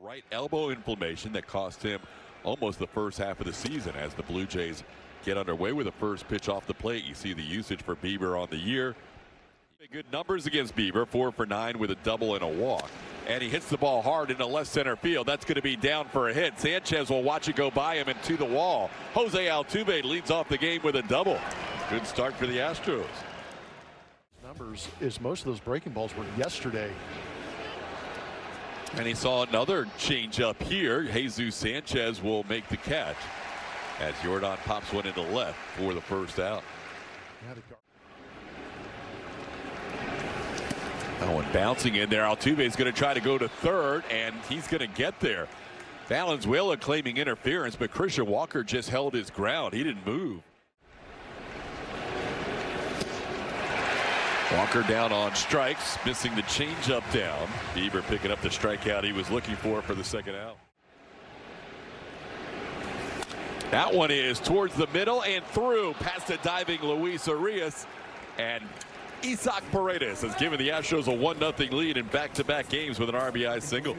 Right elbow inflammation that cost him almost the first half of the season. As the Blue Jays get underway with the first pitch off the plate, you see the usage for Bieber on the year. Good numbers against Bieber, 4 for 9 with a double and a walk. And he hits the ball hard into left center field. That's going to be down for a hit. Sanchez will watch it go by him and to the wall. Jose Altuve leads off the game with a double. Good start for the Astros. Numbers is most of those breaking balls were yesterday. And he saw another change up here. Jesus Sanchez will make the catch as Jordan pops one into left for the first out. Oh, and bouncing in there, Altuve is going to try to go to third, and he's going to get there. Valenzuela claiming interference, but Christian Walker just held his ground. He didn't move. Walker down on strikes, missing the changeup down. Bieber picking up the strikeout he was looking for the second out. That one is towards the middle and through past a diving Luis Arias, and Isaac Paredes has given the Astros a 1-0 lead in back-to-back games with an RBI single.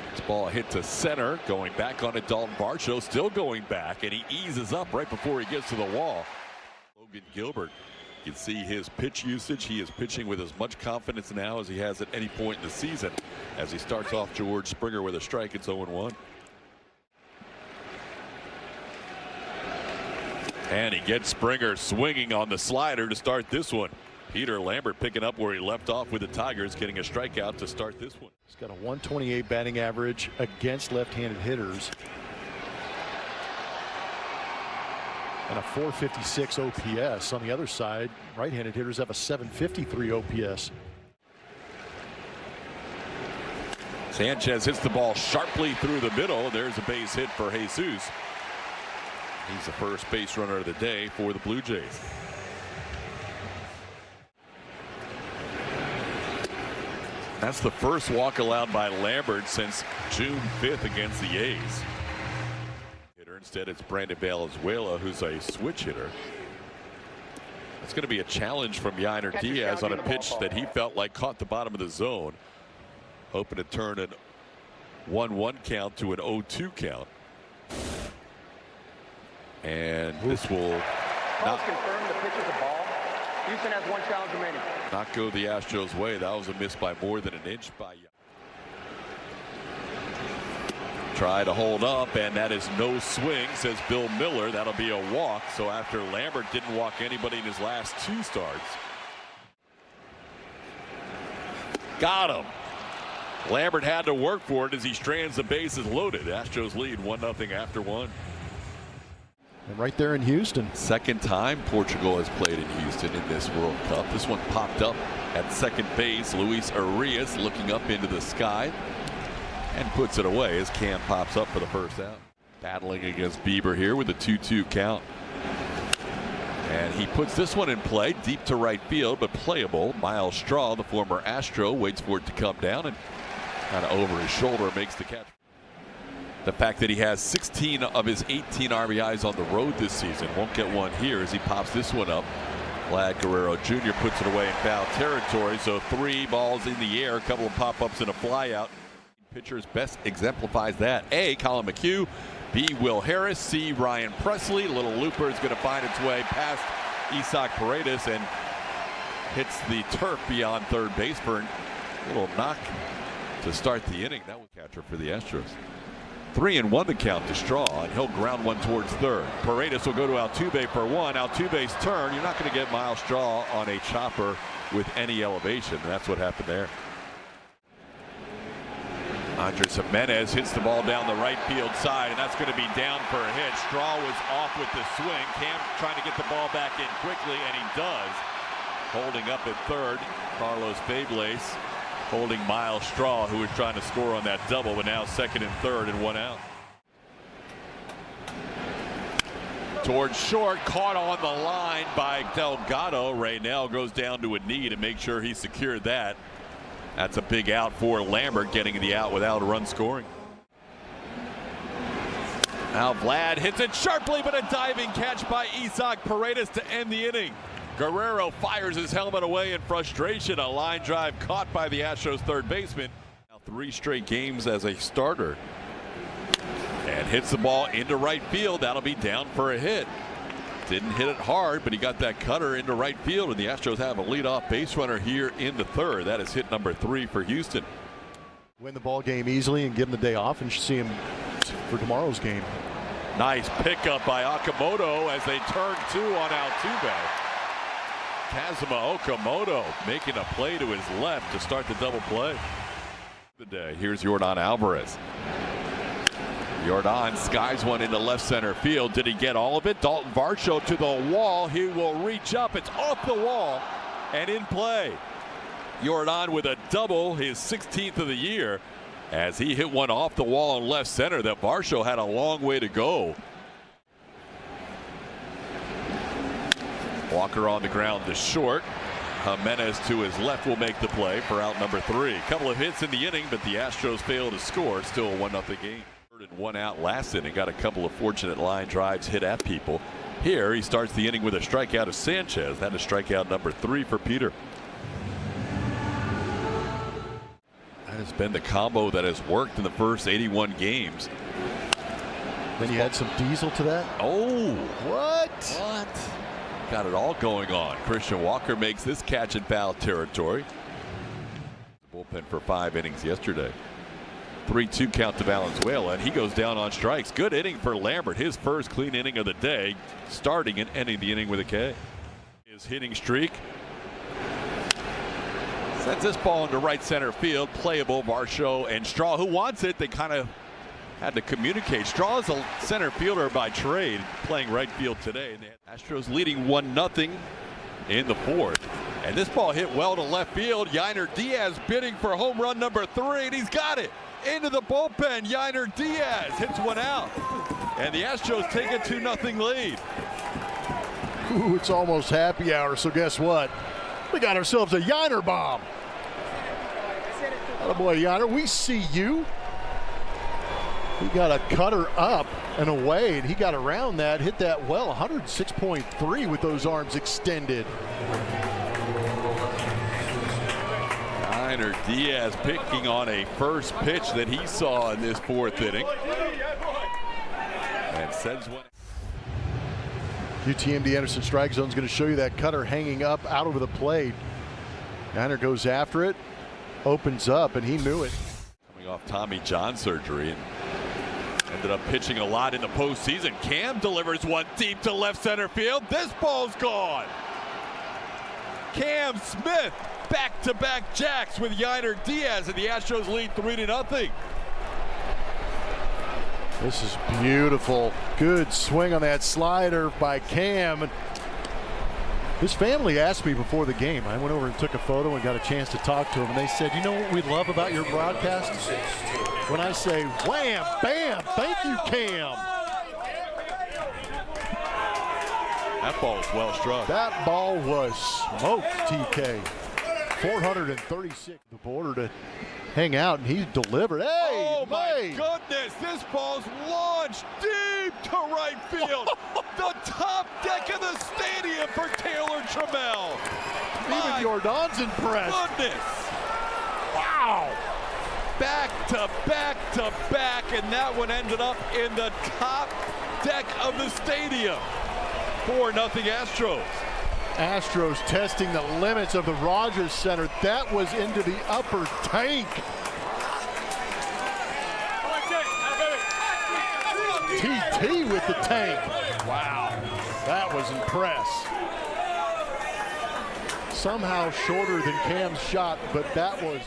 This ball hit to center, going back on it. Dalton Varsho still going back, and he eases up right before he gets to the wall. Logan Gilbert, you can see his pitch usage. He is pitching with as much confidence now as he has at any point in the season. As he starts off George Springer with a strike, it's 0-1. And he gets Springer swinging on the slider to start this one. Peter Lambert picking up where he left off with the Tigers, getting a strikeout to start this one. He's got a 128 batting average against left-handed hitters and a 456 OPS. On the other side, right-handed hitters have a 753 OPS. Sanchez hits the ball sharply through the middle. There's a base hit for Jesus. He's the first base runner of the day for the Blue Jays. That's the first walk allowed by Lambert since June 5th against the A's. Instead, it's Brandon Valenzuela, who's a switch hitter. It's going to be a challenge from Yainer Diaz on a pitch that he felt like caught the bottom of the zone. Hoping to turn an 1-1 count to an 0-2 count. And this will not confirm the pitch is a ball. Houston has one challenge remaining. Not go the Astros' way. That was a miss by more than an inch by Try to hold up, and that is no swing, says Bill Miller. That'll be a walk. So after Lambert didn't walk anybody in his last 2 starts. Got him. Lambert had to work for it as he strands the bases loaded. Astros lead 1-0 after 1. And right there in Houston. Second time Portugal has played in Houston in this World Cup. This one popped up at second base. Luis Arias looking up into the sky and puts it away as Cam pops up for the first out. Battling against Bieber here with a 2-2 count. And he puts this one in play deep to right field, but playable. Miles Straw, the former Astro, waits for it to come down and kind of over his shoulder makes the catch. The fact that he has 16 of his 18 RBIs on the road this season, won't get one here as he pops this one up. Vlad Guerrero Jr. puts it away in foul territory, so 3 balls in the air, a couple of pop-ups and a flyout. Pitchers best exemplifies that. A, Colin McHugh. B, Will Harris. C, Ryan Presley. Little looper is going to find its way past Isaac Paredes and hits the turf beyond third base for a little knock to start the inning. That was catcher for the Astros. 3-1 the count to Straw, and he'll ground one towards third. Paredes will go to Altuve for 1. Altuve's turn. You're not going to get Miles Straw on a chopper with any elevation. And that's what happened there. Andres Jimenez hits the ball down the right field side, and that's going to be down for a hit. Straw was off with the swing. Cam trying to get the ball back in quickly, and he does. Holding up at third, Carlos Fables holding Miles Straw, who was trying to score on that double, but now second and third and 1 out. Towards short, caught on the line by Delgado. Raynell goes down to a knee to make sure he secured that. That's a big out for Lambert, getting the out without a run scoring. Now Vlad hits it sharply, but a diving catch by Isaac Paredes to end the inning. Guerrero fires his helmet away in frustration. A line drive caught by the Astros third baseman. Now 3 straight games as a starter. And hits the ball into right field. That'll be down for a hit. Didn't hit it hard, but he got that cutter into right field, and the Astros have a leadoff base runner here in the third. That is hit number 3 for Houston. Win the ball game easily and give him the day off, and see him for tomorrow's game. Nice pickup by Okamoto as they turn 2 on Altuve. Kazuma Okamoto making a play to his left to start the double play. The day. Here's Yordan Alvarez. Yordan skies one into left center field. Did he get all of it? Dalton Varsho to the wall. He will reach up. It's off the wall and in play. Yordan with a double, his 16th of the year, as he hit one off the wall in left center that Varsho had a long way to go. Walker on the ground to short. Jimenez to his left will make the play for out number 3. A couple of hits in the inning, but the Astros fail to score. Still a 1-0 game. And 1 out last inning. Got a couple of fortunate line drives hit at people. Here he starts the inning with a strikeout of Sanchez. That is strikeout number 3 for Peter. That has been the combo that has worked in the first 81 games. Then you add some diesel to that. Oh, what? Got it all going on. Christian Walker makes this catch in foul territory. Bullpen for 5 innings yesterday. 3-2 count to Valenzuela, and he goes down on strikes. Good inning for Lambert, his first clean inning of the day, starting and ending the inning with a K. His hitting streak sends this ball into right center field. Playable. Varsho and Straw, who wants it, they kind of had to communicate. Straw is a center fielder by trade, playing right field today. And the Astros leading 1-0 in the 4th. And this ball hit well to left field. Yainer Diaz bidding for home run number 3, and he's got it. Into the bullpen, Yainer Diaz hits one out. And the Astros take a 2-0 lead. Ooh, it's almost happy hour, so guess what? We got ourselves a Yainer bomb. Attaboy, Yainer, we see you. He got a cutter up and away, and he got around that, hit that well, 106.3 with those arms extended. Yainer Diaz picking on a first pitch that he saw in this 4th inning. And sends one. UTMD Anderson strike zone is going to show you that cutter hanging up out over the plate. Yainer goes after it, opens up, and he knew it. Coming off Tommy John surgery and ended up pitching a lot in the postseason. Cam delivers one deep to left center field. This ball's gone. Cam Smith back-to-back jacks with Yainer Diaz, and the Astros lead 3-0. This is beautiful. Good swing on that slider by Cam. His family asked me before the game. I went over and took a photo and got a chance to talk to him, and they said, you know what we love about your broadcast? When I say wham, bam, thank you, Cam. That ball was well struck. That ball was smoked, TK. 436. The border to hang out, and he delivered. Hey, oh my goodness, this ball's launched deep to right field. The top deck of the stadium for Taylor Trammell. Even Yordan's impressed. Goodness. Wow. Back to back to back, and that one ended up in the top deck of the stadium. 4-0 Astros. Astros testing the limits of the Rogers Center. That was into the upper tank. TT with the tank. Wow, that was impress. Somehow shorter than Cam's shot, but that was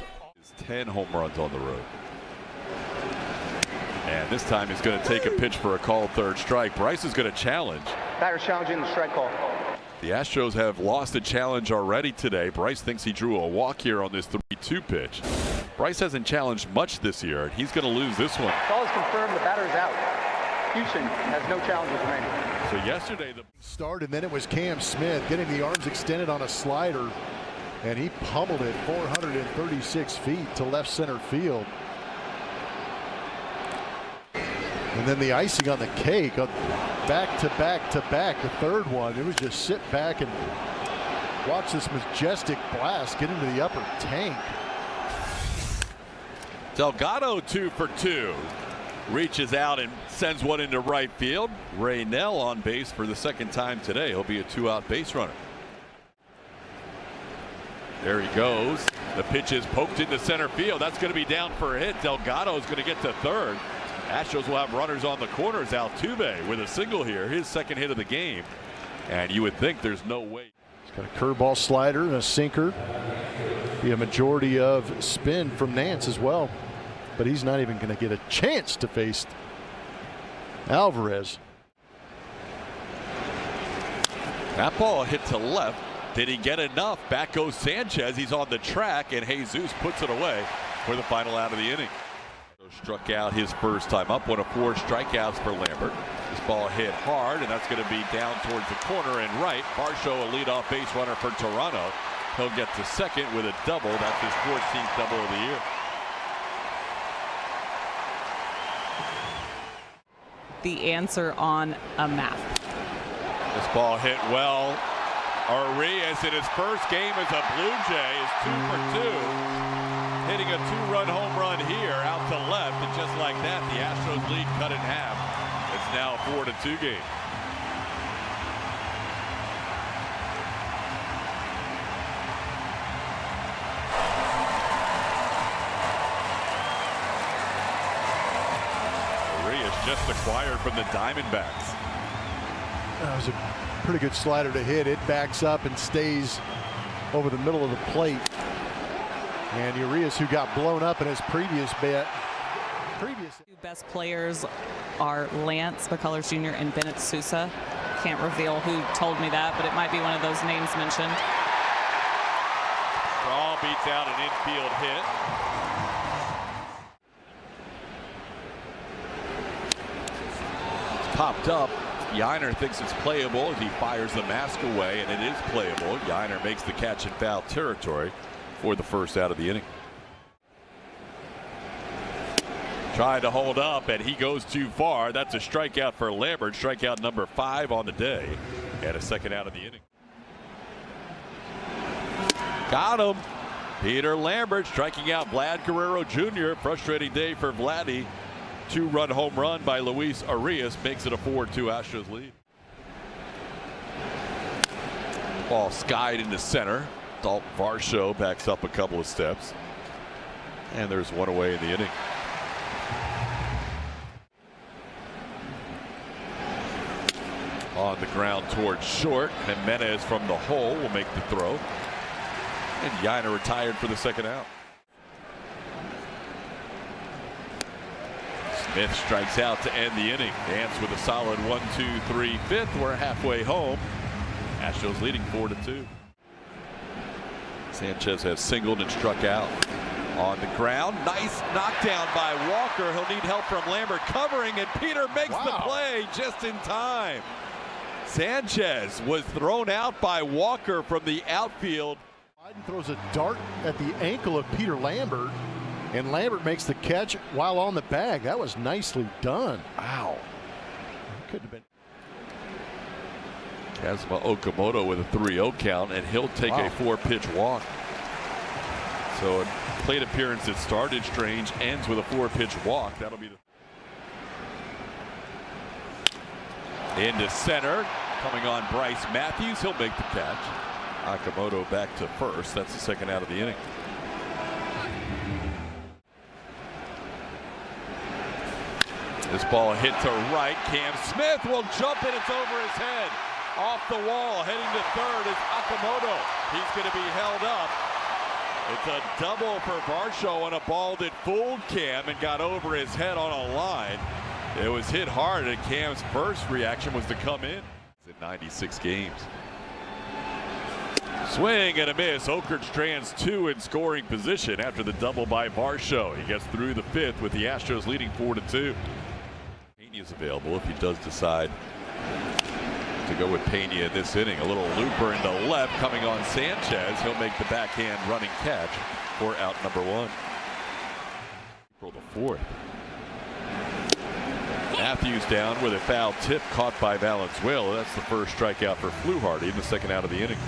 10 home runs on the road. And this time he's going to take a pitch for a called 3rd strike. Bryce is going to challenge. Batter challenging the strike call. The Astros have lost a challenge already today. Bryce thinks he drew a walk here on this 3-2 pitch. Bryce hasn't challenged much this year, and he's going to lose this one. Call is confirmed. The batter is out. Houston has no challenges remaining. So yesterday the start, and then it was Cam Smith getting the arms extended on a slider, and he pummeled it 436 feet to left center field. And then the icing on the cake, back to back to back, the 3rd one. It was just sit back and Watch this majestic blast get into the upper tank. Delgado 2 for 2. Reaches out and sends one into right field. Raynell on base for the second time today. He'll be a 2-out base runner. There he goes. The pitch is poked into center field. That's going to be down for a hit. Delgado is going to get to third. Astros will have runners on the corners. Altuve with a single here, his second hit of the game. And you would think there's no way. He's got a curveball, slider, and a sinker. Be a majority of spin from Nance as well. But he's not even going to get a chance to face Alvarez. That ball hit to left. Did he get enough? Back goes Sanchez. He's on the track, and Jesus puts it away for the final out of the inning. Struck out his first time up. One of 4 strikeouts for Lambert. This ball hit hard, and that's going to be down towards the corner and right. Varsho, a leadoff base runner for Toronto. He'll get to second with a double. That's his 14th double of the year. The answer on a map. This ball hit well. Arias in his first game as a Blue Jay is 2 for 2. Hitting a 2-run home run here out to left, and just like that, the Astros lead cut in half. It's now a 4-2 game. Arias just acquired from the Diamondbacks. That was a pretty good slider to hit. It backs up and stays over the middle of the plate. And Urias, who got blown up in his previous bet. Two best players are Lance McCullers Jr. and Bennett Sousa. Can't reveal who told me that, but it might be one of those names mentioned. Straw beats out an infield hit. It's popped up. Yiner thinks it's playable as he fires the mask away, and it is playable. Yiner makes the catch in foul territory for the first out of the inning. Trying to hold up, and he goes too far. That's a strikeout for Lambert. Strikeout number 5 on the day, and a second out of the inning. Got him. Peter Lambert striking out Vlad Guerrero Jr. Frustrating day for Vladdy. 2-run home run by Luis Arias makes it a 4-2 Astros lead. Ball skied into center. Dalton Varsho backs up a couple of steps. And there's one away in the inning. On the ground towards short. Jimenez from the hole will make the throw. And Yiner retired for the second out. Smith strikes out to end the inning. Nance with a solid 1-2-3 fifth. We're halfway home. Astros leading 4-2. Sanchez has singled and struck out. On the ground, nice knockdown by Walker. He'll need help from Lambert covering, and Peter makes the play just in time. Sanchez was thrown out by Walker from the outfield. Biden throws a dart at the ankle of Peter Lambert. And Lambert makes the catch while on the bag. That was nicely done. Wow. Could have been. Kazuma Okamoto with a 3-0 count, and he'll take a 4-pitch walk. So a plate appearance that started strange ends with a 4-pitch walk. That'll be the into center. Coming on Bryce Matthews. He'll make the catch. Okamoto back to first. That's the second out of the inning. This ball hit to right. Cam Smith will jump it. It's over his head. Off the wall. Heading to third is Okamoto. He's going to be held up. It's a double for Varsho on a ball that fooled Cam and got over his head on a line. It was hit hard, and Cam's first reaction was to come in. It's in 96 games. Swing and a miss. Oakert strands 2 in scoring position after the double by Varsho. He gets through the 5th with the Astros leading 4-2. Is available if he does decide to go with Pena in this inning. A little looper into left coming on Sanchez. He'll make the backhand running catch for out number 1. April the 4th. Matthews down with a foul tip caught by Valenzuela. That's the first strikeout for Fluharty in the second out of the inning.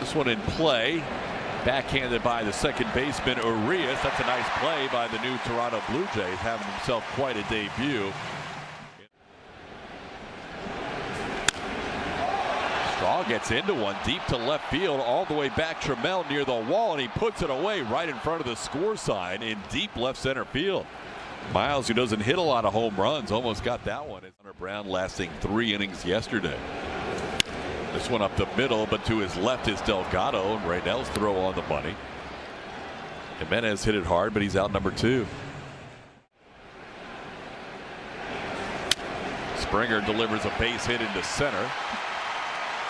This one in play. Backhanded by the second baseman, Urias. That's a nice play by the new Toronto Blue Jays, having himself quite a debut. Straw gets into one deep to left field, all the way back. Trammell near the wall, and he puts it away right in front of the score sign in deep left center field. Miles, who doesn't hit a lot of home runs, almost got that one. Hunter Brown lasting 3 innings yesterday. This one up the middle, but to his left is Delgado, and Raynell's throw on the money. Jimenez hit it hard, but he's out number 2. Springer delivers a base hit into center.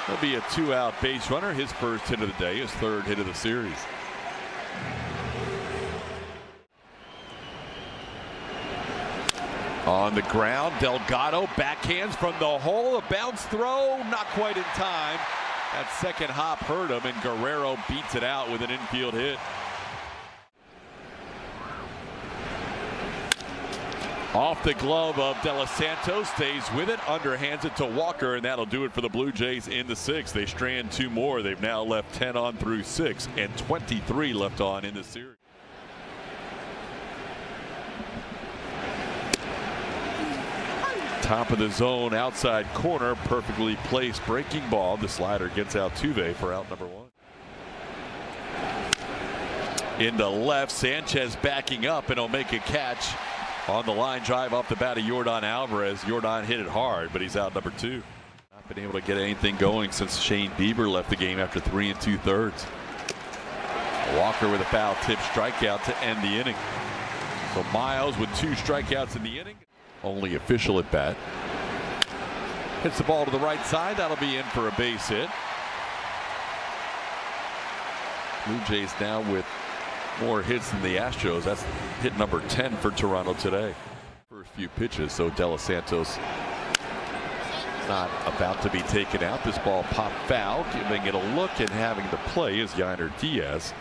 There'll be a 2-out base runner. His first hit of the day, his 3rd hit of the series. On the ground, Delgado backhands from the hole. A bounce throw, not quite in time. That second hop hurt him, and Guerrero beats it out with an infield hit. Off the glove of De Los Santos, stays with it, underhands it to Walker, and that'll do it for the Blue Jays in the 6th. They strand 2 more. They've now left 10 on through 6, and 23 left on in the series. Top of the zone, outside corner, perfectly placed breaking ball. The slider gets Altuve for out number 1. Into left, Sanchez backing up, and he'll make a catch on the line drive off the bat of Yordan Alvarez. Yordan hit it hard, but he's out number 2. Not been able to get anything going since Shane Bieber left the game after 3 2/3. Walker with a foul tip strikeout to end the inning. So Miles with 2 strikeouts in the inning. Only official at bat. Hits the ball to the right side. That'll be in for a base hit. Blue Jays now with more hits than the Astros. That's hit number 10 for Toronto today. First few pitches, so De Los Santos not about to be taken out. This ball popped foul, giving it a look and having the play is Yainer Diaz.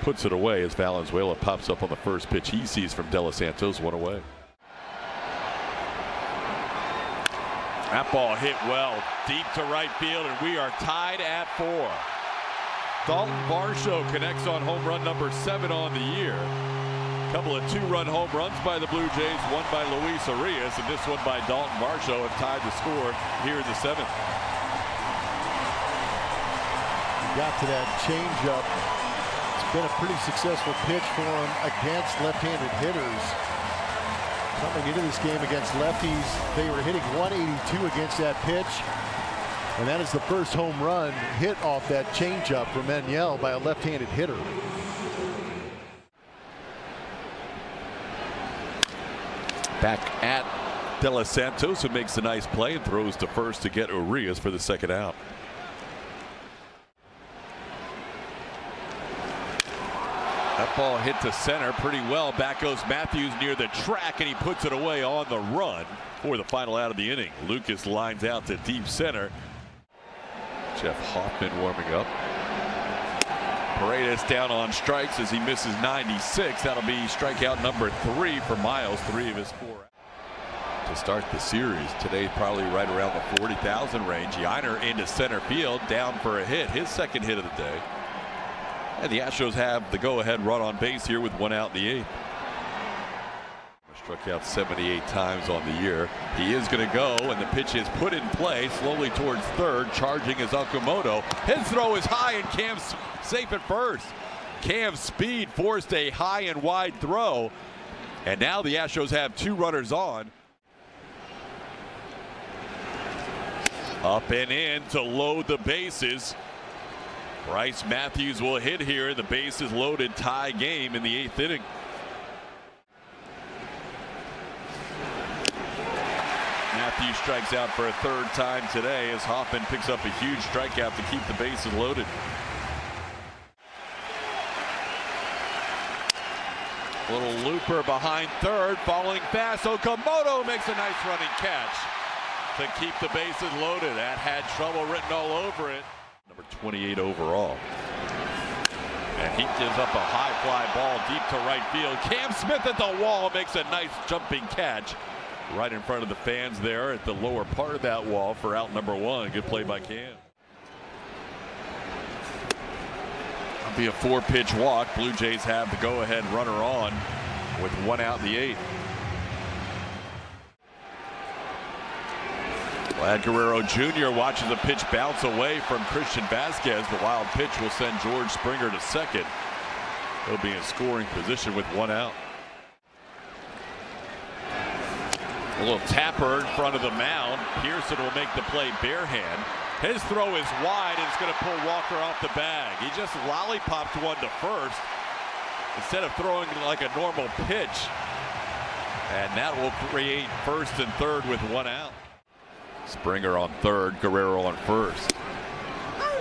Puts it away as Valenzuela pops up on the first pitch he sees from De Los Santos, 1 away. That ball hit well, deep to right field, and we are tied at 4. Dalton Varsho connects on home run number 7 on the year. Couple of 2-run home runs by the Blue Jays, one by Luis Urias, and this one by Dalton Varsho have tied the score here in the 7th. Got to that changeup. It's been a pretty successful pitch for him against left-handed hitters. Coming into this game against lefties, they were hitting 182 against that pitch. And that is the first home run hit off that changeup for Manuel by a left-handed hitter. Back at De Los Santos, who makes a nice play and throws to first to get Urias for the 2nd out. That ball hit to center pretty well. Back goes Matthews near the track, and he puts it away on the run for the final out of the inning. Lucas lines out to deep center. Jeff Hoffman warming up. Paredes down on strikes as he misses 96. That'll be strikeout number 3 for Miles, 3 of his 4. To start the series today, probably right around the 40,000 range. Yainer into center field, down for a hit, his 2nd hit of the day. And the Astros have the go-ahead run on base here with 1 out in the 8th. Struck out 78 times on the year. He is going to go, and the pitch is put in play slowly towards 3rd. Charging is Okamoto. His throw is high, and Cam's safe at first. Cam's speed forced a high and wide throw, and now the Astros have 2 runners on. Up and in to load the bases. Bryce Matthews will hit here. The base is loaded, tie game in the 8th inning. Matthews strikes out for a 3rd time today as Hoffman picks up a huge strikeout to keep the bases loaded. Little looper behind 3rd, falling fast. Okamoto makes a nice running catch to keep the bases loaded. That had trouble written all over it. Number 28 overall. And he gives up a high fly ball deep to right field. Cam Smith at the wall makes a nice jumping catch right in front of the fans there at the lower part of that wall for out number 1. Good play by Cam. Be a 4-pitch walk. Blue Jays have the go-ahead runner on with 1 out in the 8th. Vlad Guerrero Jr. watches a pitch bounce away from Christian Vasquez. The wild pitch will send George Springer to second. He'll be in scoring position with 1 out. A little tapper in front of the mound. Pearson will make the play bare hand. His throw is wide and it's going to pull Walker off the bag. He just lollipopped one to first instead of throwing like a normal pitch. And that will create first and third with 1 out. Springer on third, Guerrero on first.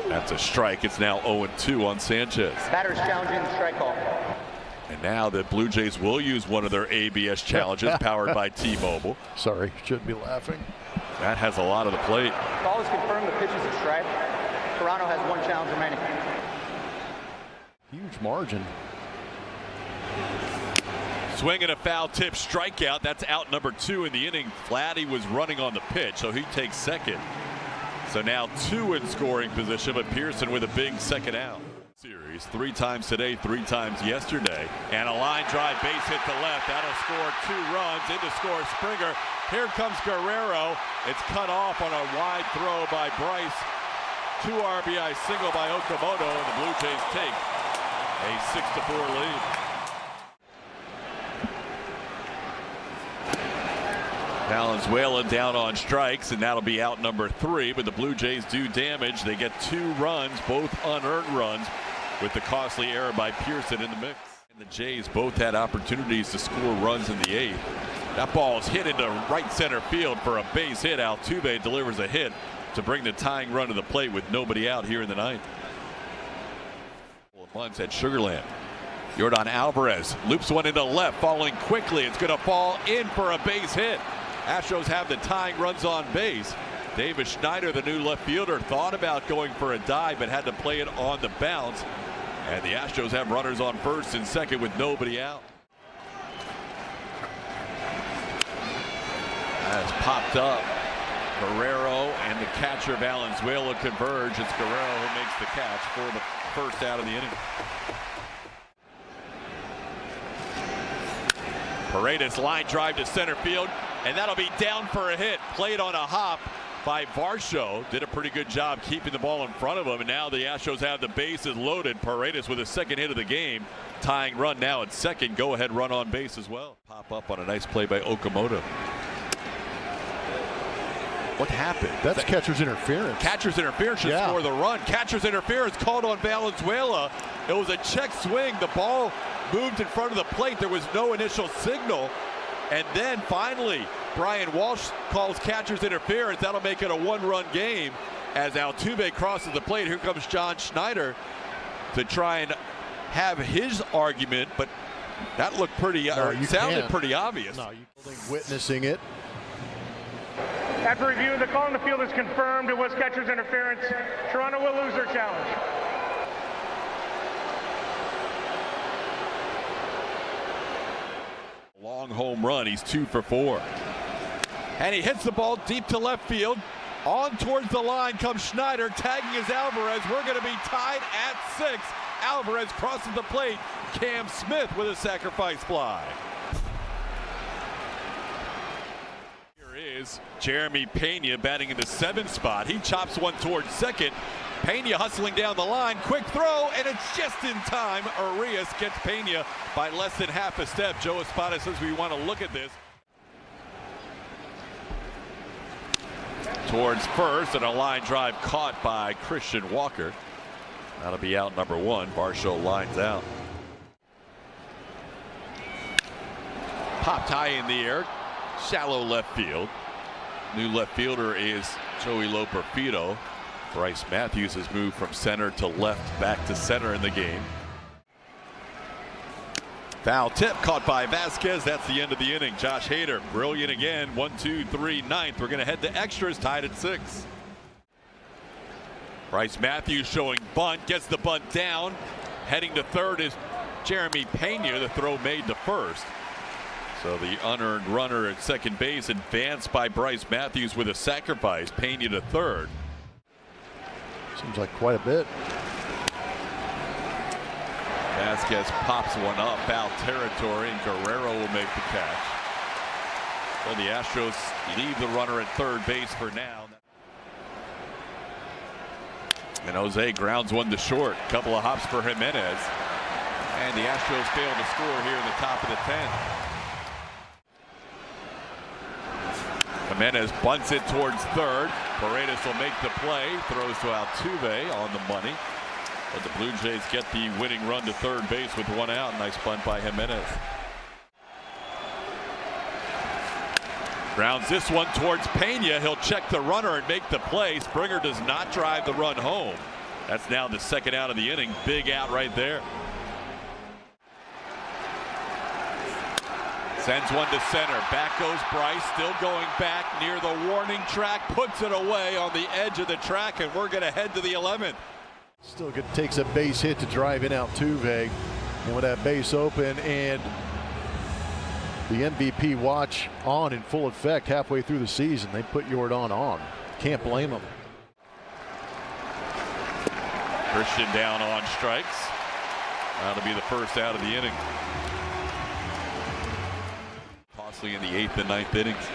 That's a strike. It's now 0-2 on Sanchez. Batters challenging the strike call. And now the Blue Jays will use one of their ABS challenges powered by T-Mobile. Sorry, shouldn't be laughing. That has a lot of the plate. Call is confirmed. The pitch is a strike. Toronto has 1 challenge remaining. Huge margin. Swing and a foul tip strikeout. That's out number 2 in the inning. Vladdy was running on the pitch, so he takes second. So now 2 in scoring position, but Pearson with a big second out. Series 3 times today, 3 times yesterday. And a line drive base hit to left. That'll score 2 runs. In to score Springer. Here comes Guerrero. It's cut off on a wide throw by Bryce. 2 RBI single by Okamoto, and the Blue Jays take a 6-4 lead. Valenzuela down on strikes, and that'll be out number 3. But the Blue Jays do damage. They get 2 runs, both unearned runs, with the costly error by Pearson in the mix. And the Jays both had opportunities to score runs in the 8th. That ball is hit into right center field for a base hit. Altuve delivers a hit to bring the tying run to the plate with nobody out here in the 9th. Bunts at Sugarland. Yordan Alvarez loops one into left, falling quickly. It's going to fall in for a base hit. Astros have the tying runs on base. Davis Schneider, the new left fielder, thought about going for a dive but had to play it on the bounce. And the Astros have runners on first and second with nobody out. That's popped up. Guerrero and the catcher Valenzuela converge. It's Guerrero who makes the catch for the first out of the inning. Paredes line drive to center field, and that'll be down for a hit. Played on a hop by Varsho. Did a pretty good job keeping the ball in front of him, and now the Astros have the bases loaded. Paredes with his second hit of the game. Tying run now at second. Go ahead run on base as well. Pop up on a nice play by Okamoto. What happened? That's catcher's interference. Catcher's interference should score the run. Catcher's interference called on Valenzuela. It was a check swing. The ball moved in front of the plate. There was no initial signal. And then finally, Brian Walsh calls catcher's interference. That'll make it a 1-run game as Altuve crosses the plate. Here comes John Schneider to try and have his argument, but that looked pretty, sounded pretty obvious. No, you witnessing it. After review, the call in the field is confirmed. It was catcher's interference. Toronto will lose their challenge. Long home run. He's 2 for 4. And he hits the ball deep to left field. On towards the line comes Schneider. Tagging is Alvarez. We're going to be tied at 6. Alvarez crosses the plate. Cam Smith with a sacrifice fly. Is Jeremy Pena batting in the 7th spot. He chops one towards second. Pena hustling down the line. Quick throw, and it's just in time. Arias gets Pena by less than half a step. Joe Espada says we want to look at this. Towards first, and a line drive caught by Christian Walker. That'll be out number 1. Varsho lines out. Popped high in the air. Shallow left field. New left fielder is Joey Loperfido. Bryce Matthews has moved from center to left, back to center in the game. Foul tip caught by Vasquez. That's the end of the inning. Josh Hader, brilliant again. 1, 2, 3, 9th. We're going to head to extras, tied at 6. Bryce Matthews showing bunt, gets the bunt down. Heading to third is Jeremy Pena. The throw made to first. So the unearned runner at second base advanced by Bryce Matthews with a sacrifice. Pena to third. Seems like quite a bit. Vasquez pops one up, foul territory, and Guerrero will make the catch. So the Astros leave the runner at third base for now. And Jose grounds one to short. Couple of hops for Jimenez. And the Astros fail to score here in the top of the 10th. Jimenez bunts it towards third. Paredes will make the play. Throws to Altuve on the money. But the Blue Jays get the winning run to third base with one out. Nice bunt by Jimenez. Grounds this one towards Pena. He'll check the runner and make the play. Springer does not drive the run home. That's now the second out of the inning. Big out right there. Sends one to center. Back goes Bryce. Still going back near the warning track. Puts it away on the edge of the track, and we're going to head to the 11th. Still good. Takes a base hit to drive in Altuve. And with that base open and the MVP watch on in full effect halfway through the season, they put Yordan on. Can't blame them. Christian down on strikes. That'll be the first out of the inning. Costly in the 8th and 9th innings.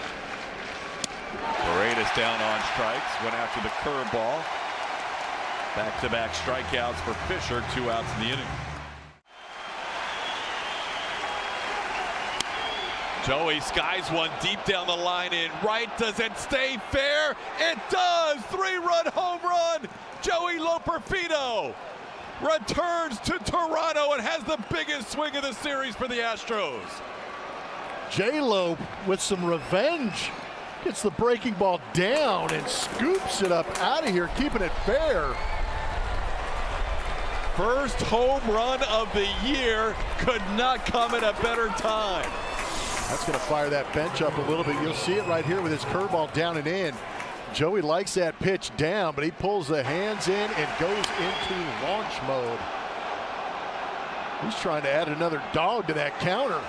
Paredes down on strikes. Went after the curveball. Back-to-back strikeouts for Fisher. 2 outs in the inning. Joey skies one deep down the line in right. Does it stay fair? It does! 3-run home run! Joey Loperfido returns to Toronto and has the biggest swing of the series for the Astros. J-Lo with some revenge. Gets the breaking ball down and scoops it up out of here, keeping it fair. First home run of the year. Could not come at a better time. That's going to fire that bench up a little bit. You'll see it right here with his curveball down and in. Joey likes that pitch down, but he pulls the hands in and goes into launch mode. He's trying to add another dog to that counter.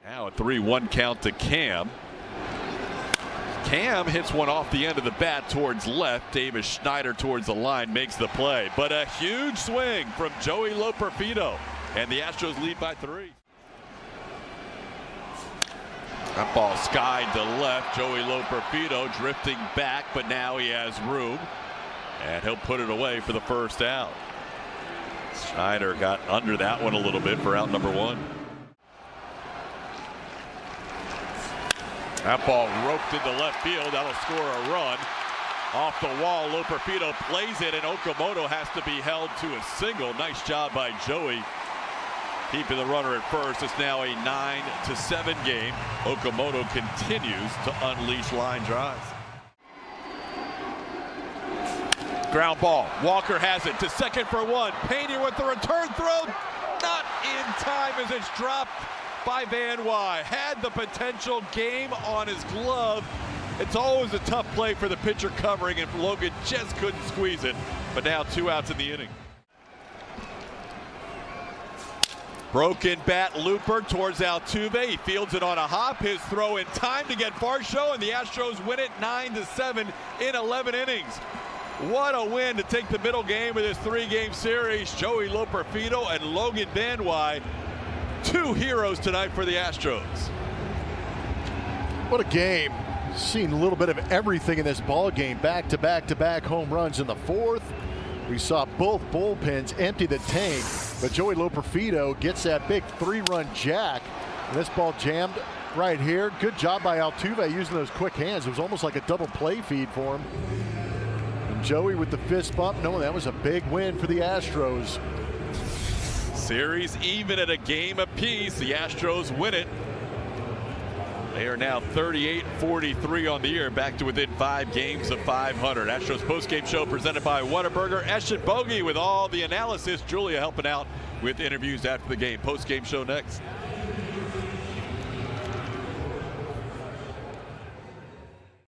Now a 3-1 count to Cam. Cam hits one off the end of the bat towards left. Davis Schneider towards the line makes the play. But a huge swing from Joey Loperfido. And the Astros lead by 3. That ball skied to left. Joey Loperfido drifting back, but now he has room. And he'll put it away for the first out. Schneider got under that one a little bit for out number 1. That ball roped into left field. That'll score a run. Off the wall, Loperfido plays it, and Okamoto has to be held to a single. Nice job by Joey. Keeping the runner at first. It's now a 9-7 game. Okamoto continues to unleash line drives. Ground ball. Walker has it to second for 1. Pena with the return throw. Not in time as it's dropped by Van Wy. Had the potential, game on his glove. It's always a tough play for the pitcher covering, and Logan just couldn't squeeze it. But now 2 outs in the inning. Broken bat looper towards Altuve. He fields it on a hop. His throw in time to get Varsho, and the Astros win it 9-7 in 11 innings. What a win to take the middle game of this 3-game series. Joey Loperfido and Logan Van Wy, 2 heroes tonight for the Astros. What a game. Seen a little bit of everything in this ball game. Back-to-back home runs in the 4th. We saw both bullpens empty the tank, but Joey Loperfido gets that big 3-run jack. And this ball jammed right here. Good job by Altuve using those quick hands. It was almost like a double play feed for him. And Joey with the fist bump, knowing that was a big win for the Astros. Series even at a game apiece. The Astros win it. They are now 38-43 on the year, back to within 5 games of 500. Astros postgame show presented by Whataburger. Eshin Bogey with all the analysis. Julia helping out with interviews after the game. Postgame show next.